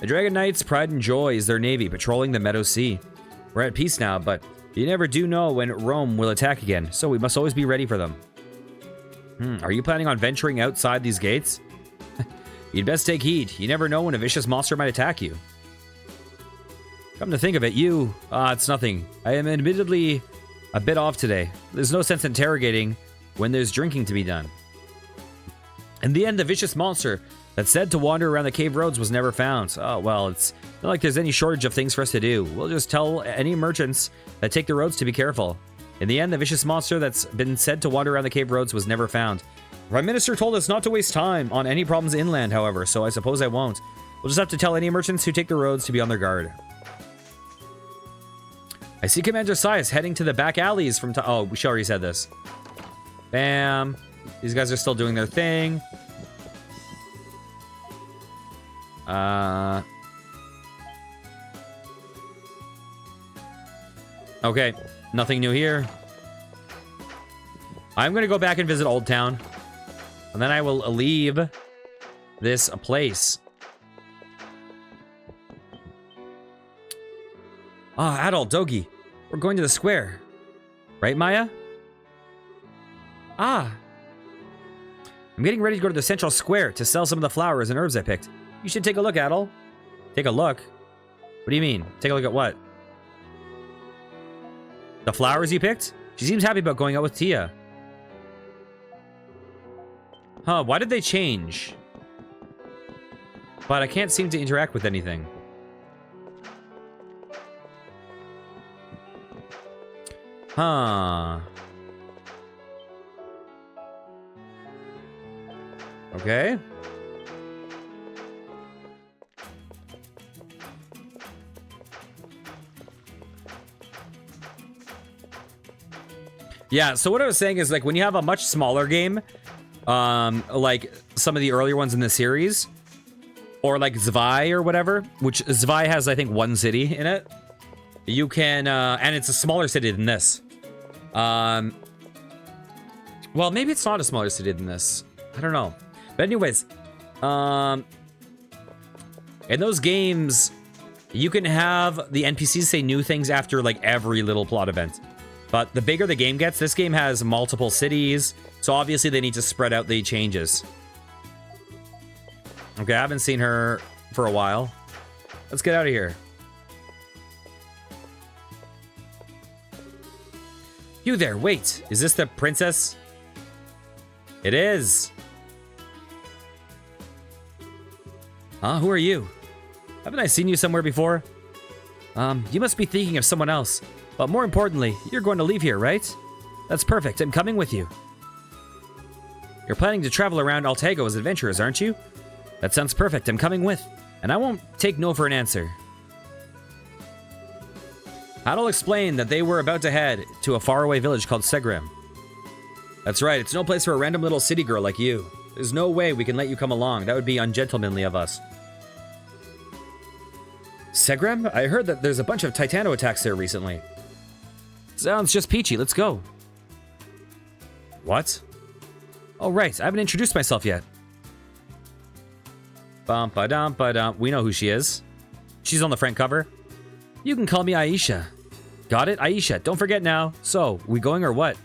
The Dragon Knights' pride and joy is their navy patrolling the Meadow Sea. We're at peace now, but you never do know when Rome will attack again, so we must always be ready for them. Are you planning on venturing outside these gates? You'd best take heed. You never know when a vicious monster might attack you. Come to think of it, it's nothing. I am admittedly a bit off today. There's no sense interrogating when there's drinking to be done. In the end, the vicious monster that's said to wander around the cave roads was never found. Oh, well, it's not like there's any shortage of things for us to do. We'll just tell any merchants that take the roads to be careful. In the end, the vicious monster that's been said to wander around the cave roads was never found. The Prime Minister told us not to waste time on any problems inland, however, so I suppose I won't. We'll just have to tell any merchants who take the roads to be on their guard. I see Commander Sias heading to the back alleys from... Oh, we already said this. Bam. These guys are still doing their thing. Okay. Nothing new here. I'm going to go back and visit Old Town. And then I will leave this place. Adult Dogi. We're going to the square. Right, Maya? I'm getting ready to go to the central square to sell some of the flowers and herbs I picked. You should take a look, Adol. Take a look? What do you mean? Take a look at what? The flowers you picked? She seems happy about going out with Tia. Huh, why did they change? But I can't seem to interact with anything. Huh. Okay. Yeah, so what I was saying is, like, when you have a much smaller game, like some of the earlier ones in the series, or like Zwei or whatever, which Zwei has, I think, one city in it. You can, and it's a smaller city than this. Well, maybe it's not a smaller city than this. I don't know. But anyways, in those games, you can have the NPCs say new things after, like, every little plot event. But the bigger the game gets, this game has multiple cities, so obviously they need to spread out the changes. Okay, I haven't seen her for a while. Let's get out of here. You there, wait. Is this the princess? It is. Huh? Who are you? Haven't I seen you somewhere before? You must be thinking of someone else. But more importantly, you're going to leave here, right? That's perfect. I'm coming with you. You're planning to travel around Altago as adventurers, aren't you? That sounds perfect. I'm coming with. And I won't take no for an answer. Adol explained that they were about to head to a faraway village called Segram. That's right. It's no place for a random little city girl like you. There's no way we can let you come along. That would be ungentlemanly of us. Segram? I heard that there's a bunch of Titano attacks there recently. Sounds just peachy. Let's go. What? Oh, right. I haven't introduced myself yet. Bum-ba-dum-ba-dum. We know who she is. She's on the front cover. You can call me Aisha. Got it? Aisha. Don't forget now. So, we going or what?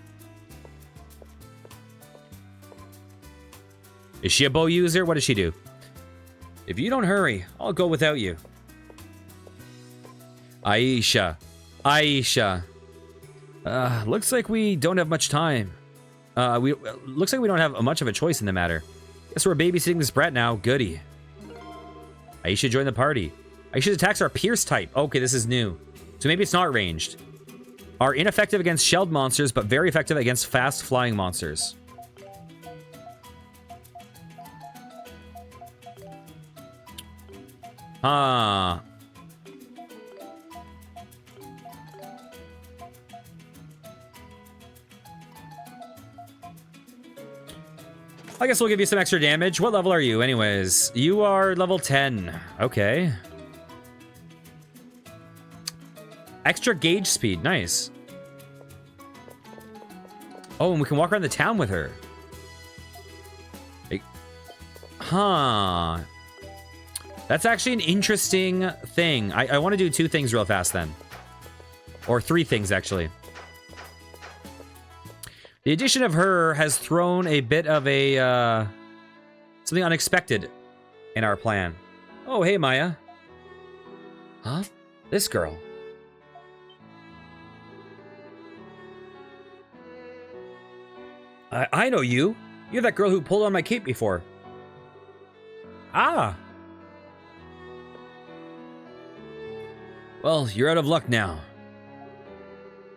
Is she a bow user? What does she do? If you don't hurry, I'll go without you. Aisha. Aisha. Looks like we don't have much time. Looks like we don't have much of a choice in the matter. Guess we're babysitting this brat now. Goody. Aisha joined the party. Aisha's attacks are Pierce type. Okay, this is new. So maybe it's not ranged. Are ineffective against shelled monsters, but very effective against fast flying monsters. Ah. I guess we'll give you some extra damage. What level are you anyways? You are level 10. Okay. Extra gauge speed. Nice. Oh, and we can walk around the town with her. Like, huh. That's actually an interesting thing. I want to do 2 things real fast then. Or 3 things, actually. The addition of her has thrown a bit of a, something unexpected in our plan. Oh, hey, Maya. Huh? This girl. I know you. You're that girl who pulled on my cape before. Ah. Well, you're out of luck now.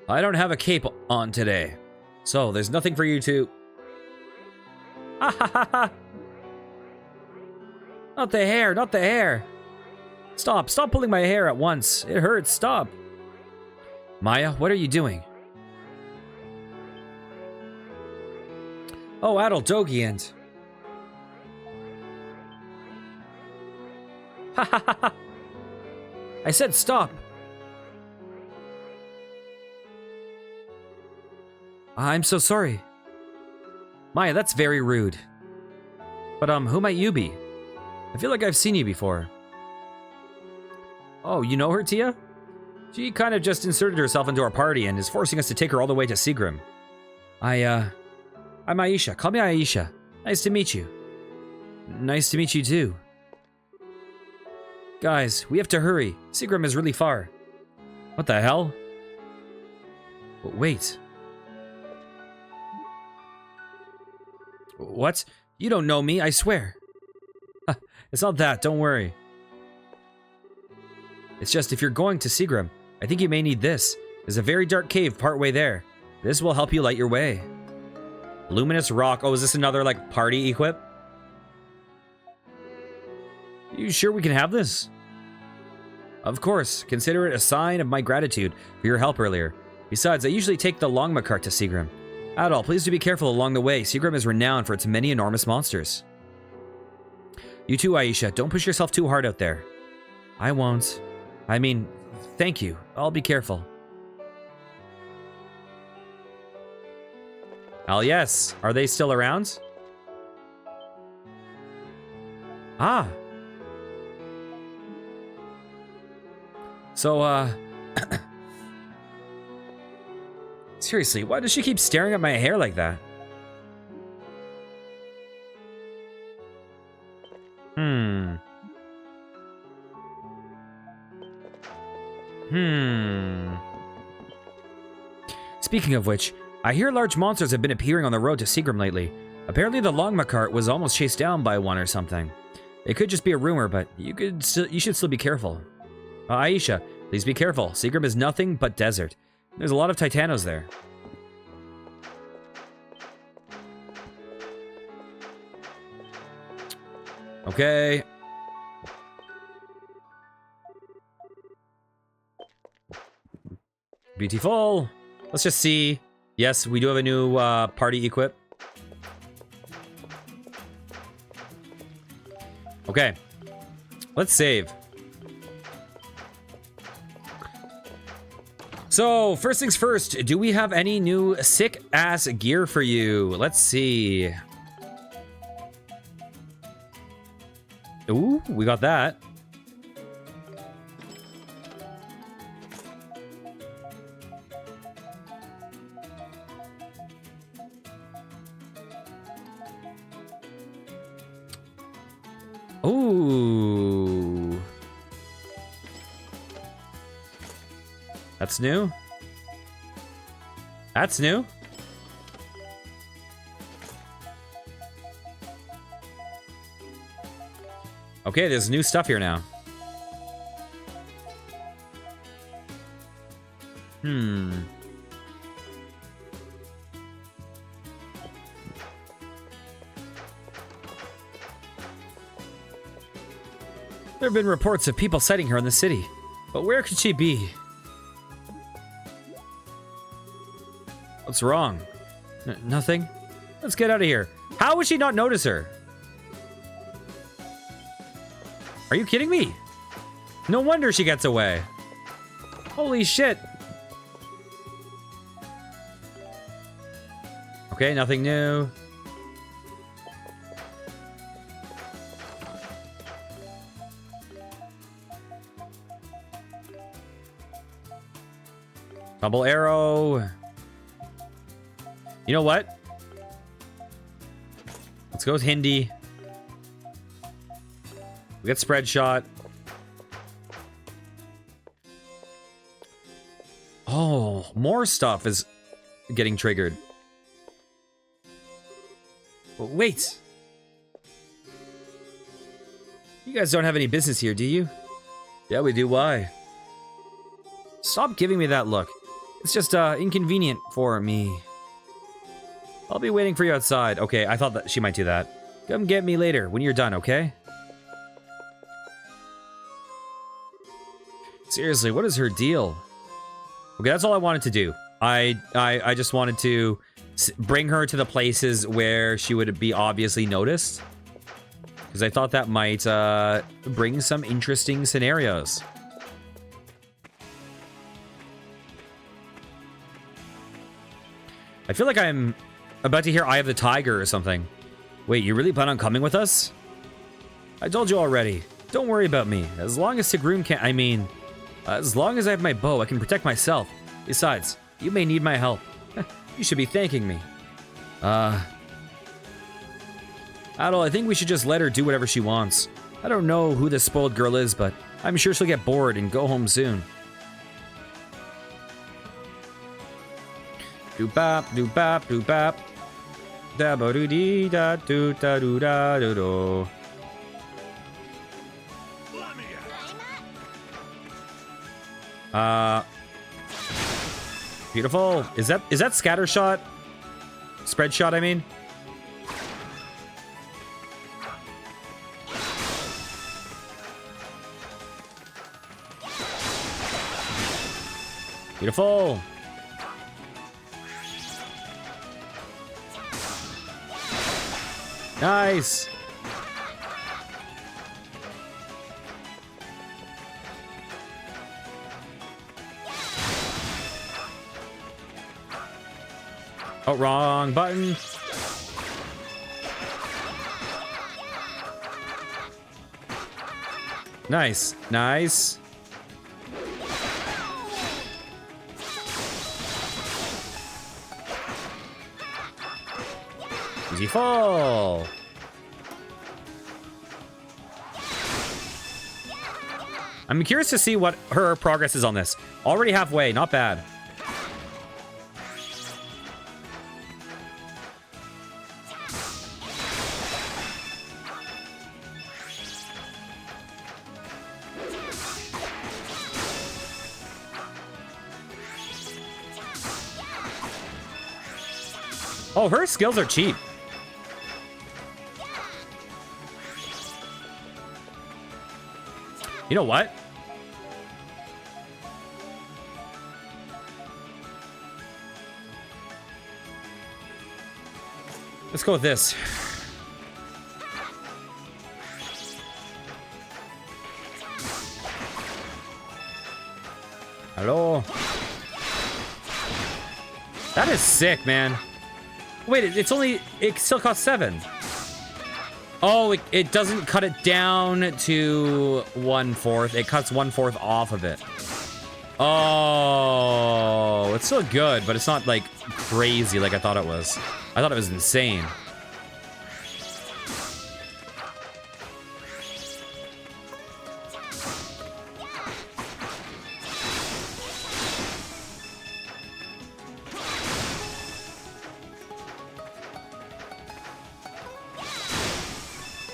I don't have a cape on today. So, there's nothing for you to... Ah ha ha ha! Not the hair, not the hair! Stop, stop pulling my hair at once. It hurts, stop. Maya, what are you doing? Oh, Adol, Dogi, and... Ha ha ha ha! I said stop! I'm so sorry. Maya, that's very rude. But, who might you be? I feel like I've seen you before. Oh, you know her, Tia? She kind of just inserted herself into our party and is forcing us to take her all the way to Seagram. I'm Aisha. Call me Aisha. Nice to meet you. Nice to meet you, too. Guys, we have to hurry. Seagram is really far. What the hell? But wait. What? You don't know me, I swear. It's not that, don't worry. It's just if you're going to Seagram, I think you may need this. There's a very dark cave partway there. This will help you light your way. Luminous rock. Oh, is this another, like, party equip? You sure we can have this? Of course. Consider it a sign of my gratitude for your help earlier. Besides, I usually take the Longma cart to Seagram. Adol, please do be careful along the way. Seagram is renowned for its many enormous monsters. You too, Aisha. Don't push yourself too hard out there. I won't. I mean, thank you. I'll be careful. Hell yes. Are they still around? Ah. So, seriously, why does she keep staring at my hair like that? Speaking of which, I hear large monsters have been appearing on the road to Seagram lately. Apparently the Longma cart was almost chased down by one or something. It could just be a rumor, but you should still be careful. Aisha, please be careful. Seagram is nothing but desert. There's a lot of Titanos there. Okay. Beautiful. Let's just see. Yes, we do have a new party equip. Okay. Let's save. So, first things first, do we have any new sick-ass gear for you? Let's see. Ooh, we got that. Ooh. That's new. That's new. Okay, there's new stuff here now. There have been reports of people sighting her in the city. But where could she be? What's wrong? Nothing? Let's get out of here. How would she not notice her? Are you kidding me? No wonder she gets away. Holy shit. Okay, nothing new. Double arrow. You know what? Let's go with Hindi. We got spread shot. Oh, more stuff is getting triggered. Wait. You guys don't have any business here, do you? Yeah, we do. Why? Stop giving me that look. It's just inconvenient for me. I'll be waiting for you outside. Okay, I thought that she might do that. Come get me later when you're done, okay? Seriously, what is her deal? Okay, that's all I wanted to do. I just wanted to bring her to the places where she would be obviously noticed. Because I thought that might bring some interesting scenarios. I feel like I'm about to hear Eye of the Tiger or something. Wait, you really plan on coming with us? I told you already. Don't worry about me. As long as Seagram can't... I mean... as long as I have my bow, I can protect myself. Besides, you may need my help. You should be thanking me. Adol, I think we should just let her do whatever she wants. I don't know who this spoiled girl is, but I'm sure she'll get bored and go home soon. Doop-bap, doop-bap, doop-bap. Da-ba-doo-dee-da-doo-da-doo-da-doo-doo. Beautiful. Is that scatter shot? Spread shot, I mean. Beautiful. Nice. Oh, wrong button. Nice. Nice. Easy fall. I'm curious to see what her progress is on this. Already halfway, not bad. Oh, her skills are cheap. You know what? Let's go with this. Hello. That is sick, man. Wait, it still costs 7. Oh, it doesn't cut it down to 1/4. It cuts 1/4 off of it. Oh, it's still good, but it's not like crazy like I thought it was. I thought it was insane.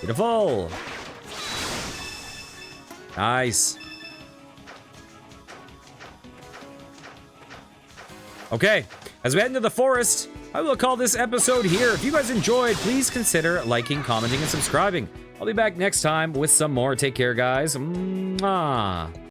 Beautiful. Nice. Okay, as we head into the forest, I will call this episode here. If you guys enjoyed, please consider liking, commenting, and subscribing. I'll be back next time with some more. Take care, guys. Mwah.